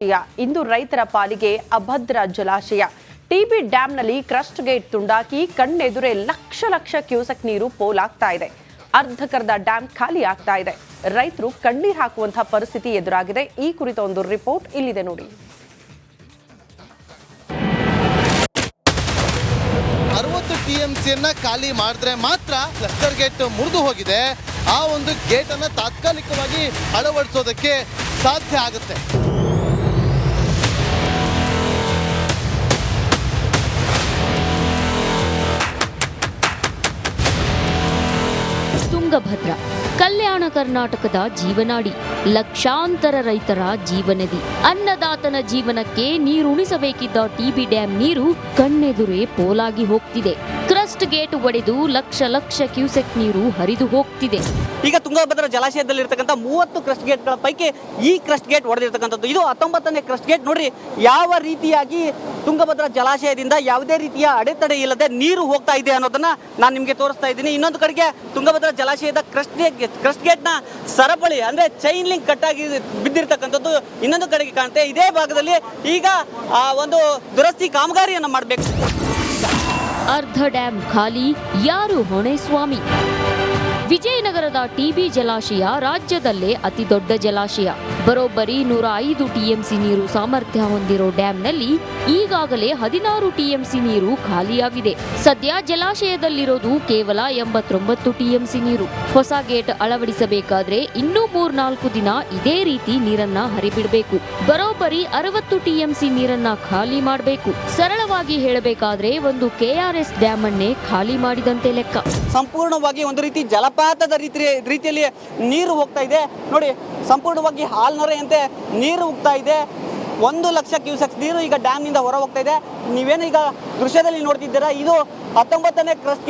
ಇಂದು ರೈತರ ಪಾಲಿಗೆ ಅಭದ್ರ ಜಲಾಶಯ ಟಿಬಿ ಡ್ಯಾಂನಲ್ಲಿ ಕ್ರಸ್ಟ್ ಗೇಟ್ ತುಂಡಾಕಿ ಕಣ್ಣೆದುರೇ ಲಕ್ಷ ಕ್ಯೂಸೆಕ್ ನೀರು ಪೋಲಾಗ್ತಾ ಇದೆ. ಅರ್ಧಕರ್ಧ ಡ್ಯಾಂ ಖಾಲಿ ಆಗ್ತಾ ಇದೆ. ರೈತರು ಕಣ್ಣೀರು ಹಾಕುವಂತಹ ಪರಿಸ್ಥಿತಿ ಎದುರಾಗಿದೆ. ಈ ಕುರಿತ ಒಂದು ರಿಪೋರ್ಟ್ ಇಲ್ಲಿದೆ ನೋಡಿ. 60 ಟಿಎಂಸಿಯನ್ನ ಖಾಲಿ ಮಾಡಿದ್ರೆ ಮಾತ್ರ ಕ್ಲಸ್ಟರ್ ಗೇಟ್ ಮುರಿದು ಹೋಗಿದೆ. ಆ ಒಂದು ಗೇಟ್ ಅನ್ನ ತಾತ್ಕಾಲಿಕವಾಗಿ ಅಳವಡಿಸೋದಕ್ಕೆ ಸಾಧ್ಯ ಆಗುತ್ತೆ. ತುಂಗಭದ್ರಾ ಕಲ್ಯಾಣ ಕರ್ನಾಟಕದ ಜೀವನಾಡಿ, ಲಕ್ಷಾಂತರ ರೈತರ ಜೀವನದಿ. ಅನ್ನದಾತನ ಜೀವನಕ್ಕೆ ನೀರುಣಿಸಬೇಕಿದ್ದ ಟಿಬಿ ಡ್ಯಾಂ ನೀರು ಕಣ್ಣೆದುರೇ ಪೋಲಾಗಿ ಹೋಗ್ತಿದೆ. ಕ್ರಸ್ಟ್ ಗೇಟ್ ಒಡೆದು ಲಕ್ಷ ಕ್ಯೂಸೆಕ್ ನೀರು ಹರಿದು ಹೋಗ್ತಿದೆ. ಈಗ ತುಂಗಭದ್ರಾ ಜಲಾಶಯದಲ್ಲಿರ್ತಕ್ಕಂಥ 30 ಕ್ರಸ್ಟ್ ಗೇಟ್ಗಳ ಪೈಕಿ ಈ ಕ್ರಸ್ಟ್ ಗೇಟ್ ಒಡೆದಿರ್ತಕ್ಕಂಥದ್ದು. ಇದು 19ನೇ ಕ್ರಸ್ಟ್ ಗೇಟ್. ನೋಡ್ರಿ ಯಾವ ರೀತಿಯಾಗಿ ತುಂಗಭದ್ರಾ ಜಲಾಶಯದಿಂದ ಯಾವುದೇ ರೀತಿಯ ಅಡೆತಡೆ ಇಲ್ಲದೆ ನೀರು ಹೋಗ್ತಾ ಇದೆ ಅನ್ನೋದನ್ನ ನಾನು ನಿಮಗೆ ತೋರಿಸ್ತಾ ಇದ್ದೀನಿ. ಇನ್ನೊಂದು ಕಡೆಗೆ ತುಂಗಭದ್ರಾ ಜಲಾಶಯದ ಕ್ರಸ್ಟ್ ಗೇಟ್ ನ ಸರಪಳಿ ಅಂದ್ರೆ ಚೈನ್ ಲಿಂಕ್ ಕಟ್ಟಾಗಿ ಬಿದ್ದಿರ್ತಕ್ಕಂಥದ್ದು ಇನ್ನೊಂದು ಕಡೆಗೆ ಕಾಣುತ್ತೆ. ಇದೇ ಭಾಗದಲ್ಲಿ ಈಗ ಒಂದು ದುರಸ್ತಿ ಕಾಮಗಾರಿಯನ್ನು ಮಾಡಬೇಕು. ಅರ್ಧ ಡ್ಯಾಂ ಖಾಲಿ, ಯಾರು ಹೊಣೆ ಸ್ವಾಮಿ? ವಿಜಯನಗರದ ಟಿಬಿ ಜಲಾಶಯ ರಾಜ್ಯದಲ್ಲೇ ಅತಿ ದೊಡ್ಡ ಜಲಾಶಯ. ಬರೋಬ್ಬರಿ 105 ಟಿಎಂಸಿ ನೀರು ಸಾಮರ್ಥ್ಯ ಹೊಂದಿರೋ ಡ್ಯಾಂನಲ್ಲಿ ಈಗಾಗಲೇ 16 ಟಿಎಂಸಿ ನೀರು ಖಾಲಿಯಾಗಿದೆ. ಸದ್ಯ ಜಲಾಶಯದಲ್ಲಿರೋದು ಕೇವಲ 89 ಟಿಎಂಸಿ ನೀರು. ಹೊಸ ಗೇಟ್ ಅಳವಡಿಸಬೇಕಾದ್ರೆ ಇನ್ನೂ 3-4 ದಿನ ಇದೇ ರೀತಿ ನೀರನ್ನ ಹರಿಬಿಡಬೇಕು. ಬರೋಬ್ಬರಿ 60 ಟಿಎಂಸಿ ನೀರನ್ನ ಖಾಲಿ ಮಾಡಬೇಕು. ಸರಳವಾಗಿ ಹೇಳಬೇಕಾದ್ರೆ ಒಂದು ಕೆಆರ್ಎಸ್ ಡ್ಯಾಮ್ ಅನ್ನೇ ಖಾಲಿ ಮಾಡಿದಂತೆ ಲೆಕ್ಕ. ಸಂಪೂರ್ಣವಾಗಿ ಒಂದು ರೀತಿ ಜಲಪಾತದ ರೀತಿಯಲ್ಲಿ ನೀರು ಹೋಗ್ತಾ ಇದೆ. ನೋಡಿ, ಸಂಪೂರ್ಣವಾಗಿ ಹಾಲ್ನೊರೆಯಂತೆ ನೀರು ಹೋಗ್ತಾ ಇದೆ. 1 ಲಕ್ಷ ಕ್ಯೂಸೆಕ್ ನೀರು ಈಗ ಡ್ಯಾಮ್ ನಿಂದ ಹೊರ ಹೋಗ್ತಾ ಇದೆ. ನೀವೇನು ಈಗ ದೃಶ್ಯದಲ್ಲಿ ನೋಡ್ತಿದ್ದೀರಾ, ಇದು 19ನೇ ಕ್ರಸ್ಟ್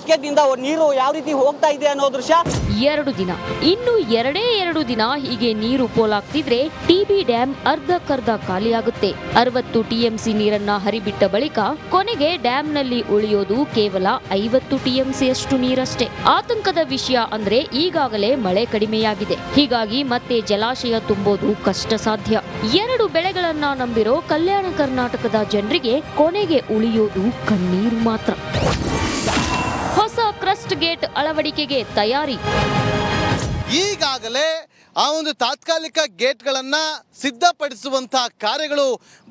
ಗೇಟ್ ನಿಂದ ನೀರು ಯಾವ ರೀತಿ ಹೋಗ್ತಾ ಇದೆ ಅನ್ನೋ ದೃಶ್ಯ. 2 ದಿನ, ಇನ್ನು 2 ದಿನ ಹೀಗೆ ನೀರು ಪೋಲಾಗ್ತಿದ್ರೆ ಟಿಬಿ ಡ್ಯಾಂ ಅರ್ಧಕ್ಕರ್ಧ ಖಾಲಿಯಾಗುತ್ತೆ. 60 ಟಿಎಂಸಿ ನೀರನ್ನ ಹರಿಬಿಟ್ಟ ಬಳಿಕ ಕೊನೆಗೆ ಡ್ಯಾಂನಲ್ಲಿ ಉಳಿಯೋದು ಕೇವಲ 50 ಟಿಎಂಸಿಯಷ್ಟು ನೀರಷ್ಟೇ. ಆತಂಕದ ವಿಷಯ ಅಂದ್ರೆ ಈಗಾಗಲೇ ಮಳೆ ಕಡಿಮೆಯಾಗಿದೆ. ಹೀಗಾಗಿ ಮತ್ತೆ ಜಲಾಶಯ ತುಂಬೋದು ಕಷ್ಟ ಸಾಧ್ಯ. 2 ಬೆಳೆಗಳನ್ನ ನಂಬಿರೋ ಕಲ್ಯಾಣ ಕರ್ನಾಟಕದ ಜನರಿಗೆ ಕೊನೆಗೆ ಉಳಿಯೋದು ಕಣ್ಣೀರು ಮಾತ್ರ. ಹೊಸ ಕ್ರಸ್ಟ್ ಗೇಟ್ ಅಳವಡಿಕೆಗೆ ತಯಾರಿ. ಈಗಾಗಲೇ ಆ ಒಂದು ತಾತ್ಕಾಲಿಕ ಗೇಟ್ಗಳನ್ನ ಸಿದ್ಧಪಡಿಸುವಂತಹ ಕಾರ್ಯಗಳು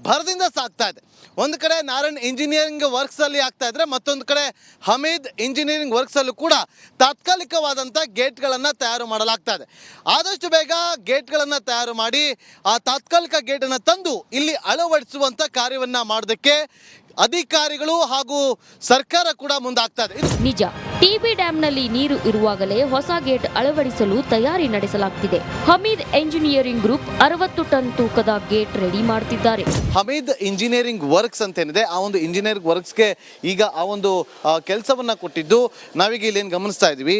ಭರದಿಂದ ಸಾಗ್ತಾ ಇದೆ. ಒಂದು ಕಡೆ ನಾರಾಯಣ್ ಇಂಜಿನಿಯರಿಂಗ್ ವರ್ಕ್ಸ್ ಅಲ್ಲಿ ಆಗ್ತಾ ಇದ್ರೆ, ಮತ್ತೊಂದು ಕಡೆ ಹಮೀದ್ ಇಂಜಿನಿಯರಿಂಗ್ ವರ್ಕ್ಸ್ ಅಲ್ಲೂ ಕೂಡ ತಾತ್ಕಾಲಿಕವಾದಂಥ ಗೇಟ್ಗಳನ್ನು ತಯಾರು ಮಾಡಲಾಗ್ತಾ ಇದೆ. ಆದಷ್ಟು ಬೇಗ ಗೇಟ್ಗಳನ್ನು ತಯಾರು ಮಾಡಿ ಆ ತಾತ್ಕಾಲಿಕ ಗೇಟನ್ನು ತಂದು ಇಲ್ಲಿ ಅಳವಡಿಸುವಂಥ ಕಾರ್ಯವನ್ನ ಮಾಡೋದಕ್ಕೆ ಅಧಿಕಾರಿಗಳು ಹಾಗೂ ಸರ್ಕಾರ ಕೂಡ ಮುಂದಾಗ್ತಾ ಇದೆ. ನಿಜ, ಟಿಬಿ ಡ್ಯಾಂನಲ್ಲಿ ನೀರು ಇರುವಾಗಲೇ ಹೊಸ ಗೇಟ್ ಅಳವಡಿಸಲು ತಯಾರಿ ನಡೆಸಲಾಗ್ತಿದೆ. ಹಮೀದ್ ಎಂಜಿನಿಯರಿಂಗ್ ಗ್ರೂಪ್ 60 ಟನ್ ತೂಕದ ಗೇಟ್ ರೆಡಿ ಮಾಡ್ತಿದ್ದಾರೆ. ಹಮೀದ್ ಇಂಜಿನಿಯರಿಂಗ್ ವರ್ಕ್ಸ್ ಅಂತ ಏನಿದೆ, ಆ ಒಂದು ಇಂಜಿನಿಯರಿಂಗ್ ವರ್ಕ್ಸ್ಗೆ ಈಗ ಆ ಒಂದು ಕೆಲಸವನ್ನ ಕೊಟ್ಟಿದ್ದು ನಾವೀಗ ಇಲ್ಲಿ ಏನು ಗಮನಿಸ್ತಾ ಇದ್ವಿ.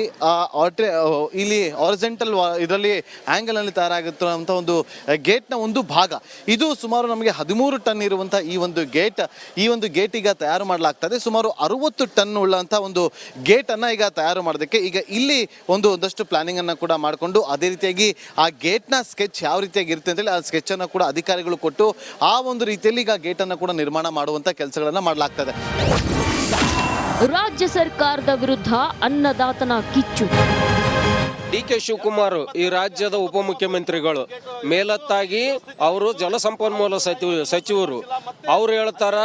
ಇಲ್ಲಿ ಆರಿಜೆಂಟಲ್ ಇದರಲ್ಲಿ ಆಂಗಲ್ ನಲ್ಲಿ ತಯಾರಾಗುತ್ತಿರುವಂಥ ಒಂದು ಗೇಟ್ನ ಒಂದು ಭಾಗ ಇದು. ಸುಮಾರು ನಮಗೆ 13 ಟನ್ ಇರುವಂಥ ಈ ಒಂದು ಗೇಟ್ ಈಗ ತಯಾರು ಮಾಡಲಾಗ್ತದೆ. ಸುಮಾರು 60 ಟನ್ ಉಳ್ಳಂತ ಒಂದು ಗೇಟ್ ಅನ್ನ ಈಗ ತಯಾರು ಮಾಡೋದಕ್ಕೆ ಈಗ ಇಲ್ಲಿ ಒಂದಷ್ಟು ಪ್ಲಾನಿಂಗ್ ಅನ್ನ ಕೂಡ ಮಾಡಿಕೊಂಡು ಅದೇ ರೀತಿಯಾಗಿ ಆ ಗೇಟ್ ನ ಸ್ಕೆಚ್ ಯಾವ ರೀತಿಯಾಗಿ ಇರುತ್ತೆ ಅಂತೇಳಿ ಆ ಸ್ಕೆಚ್ ಅನ್ನ ಕೂಡ ಅಧಿಕಾರಿಗಳು ಕೊಟ್ಟು ಆ ಒಂದು ರೀತಿಯಲ್ಲಿ ಈಗ ಗೇಟ್ ಅನ್ನ ಕೂಡ ನಿರ್ಮಾಣ ಮಾಡುವಂತ ಕೆಲಸಗಳನ್ನ ಮಾಡಲಾಗ್ತದೆ. ರಾಜ್ಯ ಸರ್ಕಾರದ ವಿರುದ್ಧ ಅನ್ನದಾತನ ಕಿಚ್ಚು. ಡಿ.ಕೆ. ಶಿವಕುಮಾರ್ ಈ ರಾಜ್ಯದ ಉಪಮುಖ್ಯಮಂತ್ರಿಗಳು, ಮೇಲತ್ತಾಗಿ ಅವರು ಜಲಸಂಪನ್ಮೂಲ ಸಚಿವರು. ಅವ್ರು ಹೇಳ್ತಾರ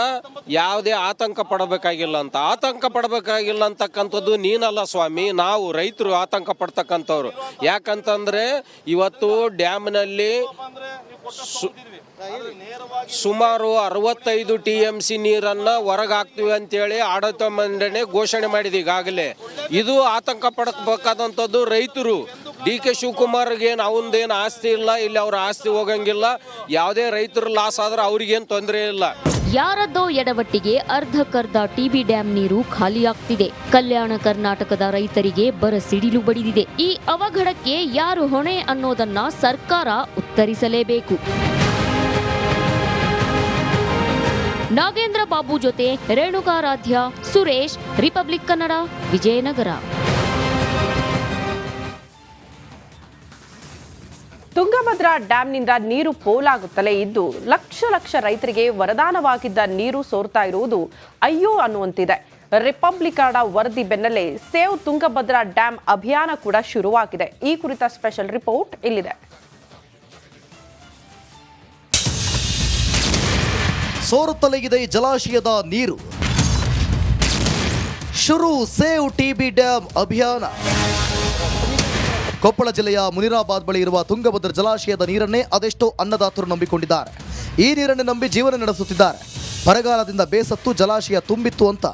ಯಾವುದೇ ಆತಂಕ ಪಡಬೇಕಾಗಿಲ್ಲ ಅಂತ. ಆತಂಕ ಪಡಬೇಕಾಗಿಲ್ಲ ಅಂತಕ್ಕಂಥದ್ದು ನೀನಲ್ಲ ಸ್ವಾಮಿ, ನಾವು ರೈತರು ಆತಂಕ ಪಡ್ತಕ್ಕಂಥವ್ರು. ಯಾಕಂತಂದ್ರೆ ಇವತ್ತು ಡ್ಯಾಮ್ನಲ್ಲಿ ಸುಮಾರು 65 ಟಿಎಂಸಿ ನೀರನ್ನ ಹೊರಗೆ ಹಾಕ್ತೀವಿ ಅಂತೇಳಿ ಆಡಳಿತ ಮಂಡನೆ ಘೋಷಣೆ ಮಾಡಿದೆ ಈಗಾಗಲೇ. ಇದು ಆತಂಕ ಪಡಬೇಕಾದಂಥದ್ದು ರೈತರು. ಡಿ.ಕೆ. ಶಿವಕುಮಾರ್ಗೆ ಅವಂದೇನು ಆಸ್ತಿ ಇಲ್ಲ, ಇಲ್ಲಿ ಅವ್ರ ಆಸ್ತಿ ಹೋಗಂಗಿಲ್ಲ. ಯಾವುದೇ ರೈತರು ಲಾಸ್ ಆದ್ರೆ ಅವ್ರಿಗೇನು ತೊಂದರೆ ಇಲ್ಲ. ಯಾರದ್ದೋ ಎಡವಟ್ಟಿಗೆ ಅರ್ಧಕ್ಕರ್ಧ ಟಿಬಿ ಡ್ಯಾಂ ನೀರು ಖಾಲಿಯಾಗ್ತಿದೆ. ಕಲ್ಯಾಣ ಕರ್ನಾಟಕದ ರೈತರಿಗೆ ಬರಸಿಡಿಲು ಬಡಿದಿದೆ. ಈ ಅವಘಡಕ್ಕೆ ಯಾರು ಹೊಣೆ ಅನ್ನೋದನ್ನ ಸರ್ಕಾರ ಉತ್ತರಿಸಲೇಬೇಕು. ನಾಗೇಂದ್ರ ಬಾಬು ಜೊತೆ ರೇಣುಕಾರಾಧ್ಯ, ಸುರೇಶ್, ರಿಪಬ್ಲಿಕ್ ಕನ್ನಡ, ವಿಜಯನಗರ. ತುಂಗಭದ್ರಾ ಡ್ಯಾಂನಿಂದ ನೀರು ಪೋಲಾಗುತ್ತಲೇ ಇದ್ದು ಲಕ್ಷ ರೈತರಿಗೆ ವರದಾನವಾಗಿದ್ದ ನೀರು ಸೋರ್ತಾ ಇರುವುದು ಅಯ್ಯೋ ಅನ್ನುವಂತಿದೆ. ರಿಪಬ್ಲಿಕದ ವರದಿ ಬೆನ್ನಲ್ಲೇ ಸೇವ್ ತುಂಗಭದ್ರಾ ಡ್ಯಾಂ ಅಭಿಯಾನ ಕೂಡ ಶುರುವಾಗಿದೆ. ಈ ಕುರಿತ ಸ್ಪೆಷಲ್ ರಿಪೋರ್ಟ್ ಇಲ್ಲಿದೆ. ಸೋರುತ್ತಲೇ ಇದೆ ಜಲಾಶಯದ ನೀರು. ಶುರು ಸೇವ್ ಟಿಬಿ ಡ್ಯಾಂ ಅಭಿಯಾನ. ಕೊಪ್ಪಳ ಜಿಲ್ಲೆಯ ಮುನಿರಾಬಾದ್ ಬಳಿ ಇರುವ ತುಂಗಭದ್ರಾ ಜಲಾಶಯದ ನೀರನ್ನೇ ಅದೆಷ್ಟೋ ಅನ್ನದಾತರು ನಂಬಿಕೊಂಡಿದ್ದಾರೆ. ಈ ನೀರನ್ನೇ ನಂಬಿ ಜೀವನ ನಡೆಸುತ್ತಿದ್ದಾರೆ. ಬರಗಾಲದಿಂದ ಬೇಸತ್ತು ಜಲಾಶಯ ತುಂಬಿತ್ತು ಅಂತ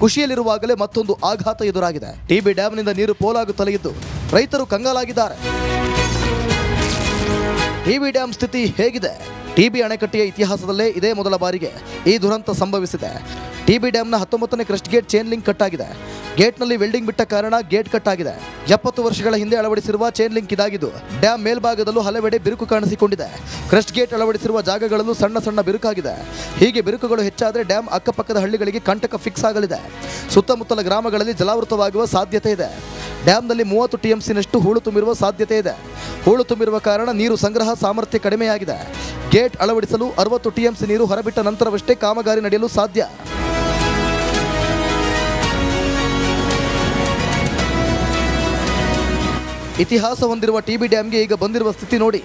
ಖುಷಿಯಲ್ಲಿರುವಾಗಲೇ ಮತ್ತೊಂದು ಆಘಾತ ಎದುರಾಗಿದೆ. ಟಿಬಿ ಡ್ಯಾಂನಿಂದ ನೀರು ಪೋಲಾಗುತ್ತಲೇ ಇದ್ದು ರೈತರು ಕಂಗಾಲಾಗಿದ್ದಾರೆ. ಟಿಬಿ ಡ್ಯಾಂ ಸ್ಥಿತಿ ಹೇಗಿದೆ? ಟಿಬಿ ಅಣೆಕಟ್ಟೆಯ ಇತಿಹಾಸದಲ್ಲೇ ಇದೇ ಮೊದಲ ಬಾರಿಗೆ ಈ ದುರಂತ ಸಂಭವಿಸಿದೆ. ಟಿಬಿ ಡ್ಯಾಂನ 19ನೇ crest gate chain link cut ಆಗಿದೆ. ಗೇಟ್ನಲ್ಲಿ ವೆಲ್ಡಿಂಗ್ ಬಿಟ್ಟ ಕಾರಣ ಗೇಟ್ ಕಟ್ ಆಗಿದೆ. 70 ವರ್ಷಗಳ ಹಿಂದೆ ಅಳವಡಿಸಿರುವ ಚೈನ್ ಲಿಂಕ್ ಇದಾಗಿದ್ದು ಡ್ಯಾಂ ಮೇಲ್ಭಾಗದಲ್ಲೂ ಹಲವೆಡೆ ಬಿರುಕು ಕಾಣಿಸಿಕೊಂಡಿದೆ. ಕ್ರಸ್ಟ್ ಗೇಟ್ ಅಳವಡಿಸಿರುವ ಜಾಗಗಳಲ್ಲೂ ಸಣ್ಣ ಸಣ್ಣ ಬಿರುಕಾಗಿದೆ. ಹೀಗೆ ಬಿರುಕುಗಳು ಹೆಚ್ಚಾದರೆ ಡ್ಯಾಂ ಅಕ್ಕಪಕ್ಕದ ಹಳ್ಳಿಗಳಿಗೆ ಕಂಟಕ ಫಿಕ್ಸ್ ಆಗಲಿದೆ. ಸುತ್ತಮುತ್ತಲ ಗ್ರಾಮಗಳಲ್ಲಿ ಜಲಾವೃತವಾಗುವ ಸಾಧ್ಯತೆ ಇದೆ. ಡ್ಯಾಂನಲ್ಲಿ 30 TMCನಷ್ಟು ಹೂಳು ತುಂಬಿರುವ ಸಾಧ್ಯತೆ ಇದೆ. ಹೂಳು ತುಂಬಿರುವ ಕಾರಣ ನೀರು ಸಂಗ್ರಹ ಸಾಮರ್ಥ್ಯ ಕಡಿಮೆಯಾಗಿದೆ. ಗೇಟ್ ಅಳವಡಿಸಲು 60 TMC ನೀರು ಹೊರಬಿಟ್ಟ ನಂತರವಷ್ಟೇ ಕಾಮಗಾರಿ ನಡೆಯಲು ಸಾಧ್ಯ. ಇತಿಹಾಸ ಹೊಂದಿರುವ ಟಿಬಿ ಡ್ಯಾಂಗೆ ಈಗ ಬಂದಿರುವ ಸ್ಥಿತಿ ನೋಡಿ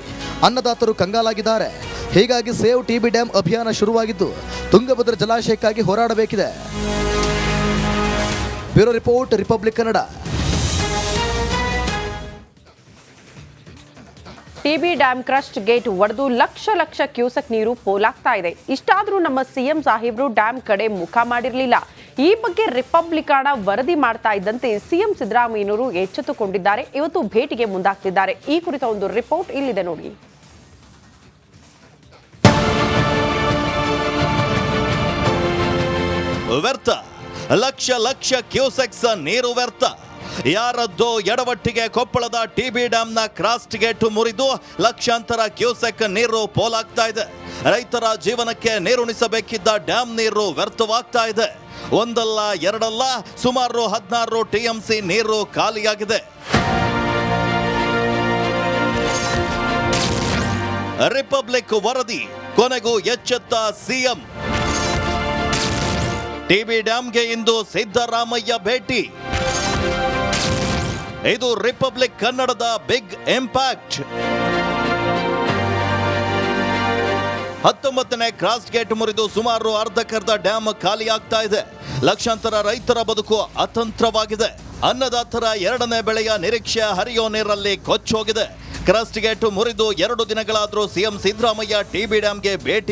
ಅನ್ನದಾತರು ಕಂಗಾಲಾಗಿದ್ದಾರೆ. ಹೀಗಾಗಿ ಸೇವ್ ಟಿಬಿ ಡ್ಯಾಂ ಅಭಿಯಾನ ಶುರುವಾಗಿದ್ದು ತುಂಗಭದ್ರಾ ಜಲಾಶಯಕ್ಕಾಗಿ ಹೋರಾಡಬೇಕಿದೆ. Bureau report, Republic Kannada. T B dam crest gate ಒಡೆದು ಲಕ್ಷ ಕ್ಯೂಸೆಕ್ ನೀರು ಪೋಲಾಗ್ತಾ ಇದೆ. ಇಷ್ಟಾದರೂ ನಮ್ಮ ಸಿಎಂ ಸಾಹೇಬ್ರು ಡ್ಯಾಂ ಕಡೆ ಮುಖ ಮಾಡಿರಲಿಲ್ಲ. ಈ ಬಗ್ಗೆ ರಿಪಬ್ಲಿಕದ ವರದಿ ಮಾಡ್ತಾ ಇದ್ದಂತೆ ಸಿಎಂ ಸಿದ್ದರಾಮಯ್ಯನವರು ಎಚ್ಚೆತ್ತುಕೊಂಡಿದ್ದಾರೆ. ಇವತ್ತು ಭೇಟಿಗೆ ಮುಂದಾಗ್ತಿದ್ದಾರೆ. ಈ ಕುರಿತ ಒಂದು ರಿಪೋರ್ಟ್ ಇಲ್ಲಿದೆ ನೋಡಿ. ವ್ಯರ್ಥ, ಲಕ್ಷ ಕ್ಯೂಸೆಕ್ಸ್ ನೀರು ವ್ಯರ್ಥ. ಯಾರದ್ದೋ ಎಡವಟ್ಟಿಗೆ ಕೊಪ್ಪಳದ ಟಿಬಿ ಡ್ಯಾಂನ ಕ್ರಾಸ್ಟ್ ಗೇಟ್ ಮುರಿದು ಲಕ್ಷಾಂತರ ಕ್ಯೂಸೆಕ್ ನೀರು ಪೋಲಾಗ್ತಾ ಇದೆ. ರೈತರ ಜೀವನಕ್ಕೆ ನೀರುಣಿಸಬೇಕಿದ್ದ ಡ್ಯಾಂ ನೀರು ವ್ಯರ್ಥವಾಗ್ತಾ ಇದೆ. ಒಂದಲ್ಲ ಎರಡಲ್ಲ, ಸುಮಾರು 16 TMC ನೀರು ಖಾಲಿಯಾಗಿದೆ. ರಿಪಬ್ಲಿಕ್ ವರದಿ, ಕೊನೆಗೂ ಎಚ್ಚೆತ್ತ ಸಿಎಂ. ಟಿಬಿ ಡ್ಯಾಂಗೆ ಇಂದು ಸಿದ್ದರಾಮಯ್ಯ ಭೇಟಿ. ಇದು ರಿಪಬ್ಲಿಕ್ ಕನ್ನಡದ ಬಿಗ್ ಇಂಪ್ಯಾಕ್ಟ್. 19ನೇ ಕ್ರಾಸ್ ಗೇಟ್ ಮುರಿದು ಸುಮಾರು ಅರ್ಧಕ್ಕರ್ಧ ಡ್ಯಾಂ ಖಾಲಿಯಾಗ್ತಾ ಇದೆ. ಲಕ್ಷಾಂತರ ರೈತರ ಬದುಕು ಅತಂತ್ರವಾಗಿದೆ. ಅನ್ನದಾತರ 2ನೇ ಬೆಳೆಯ ನಿರೀಕ್ಷೆ ಹರಿಯೋ ನೀರಲ್ಲಿ ಕೊಚ್ಚೋಗಿದೆ. ಕ್ರಾಸ್ಟ್ ಗೇಟ್ ಮುರಿದು 2 ದಿನಗಳಾದರೂ ಸಿಎಂ ಸಿದ್ದರಾಮಯ್ಯ ಟಿಬಿ ಡ್ಯಾಂಗೆ ಭೇಟಿ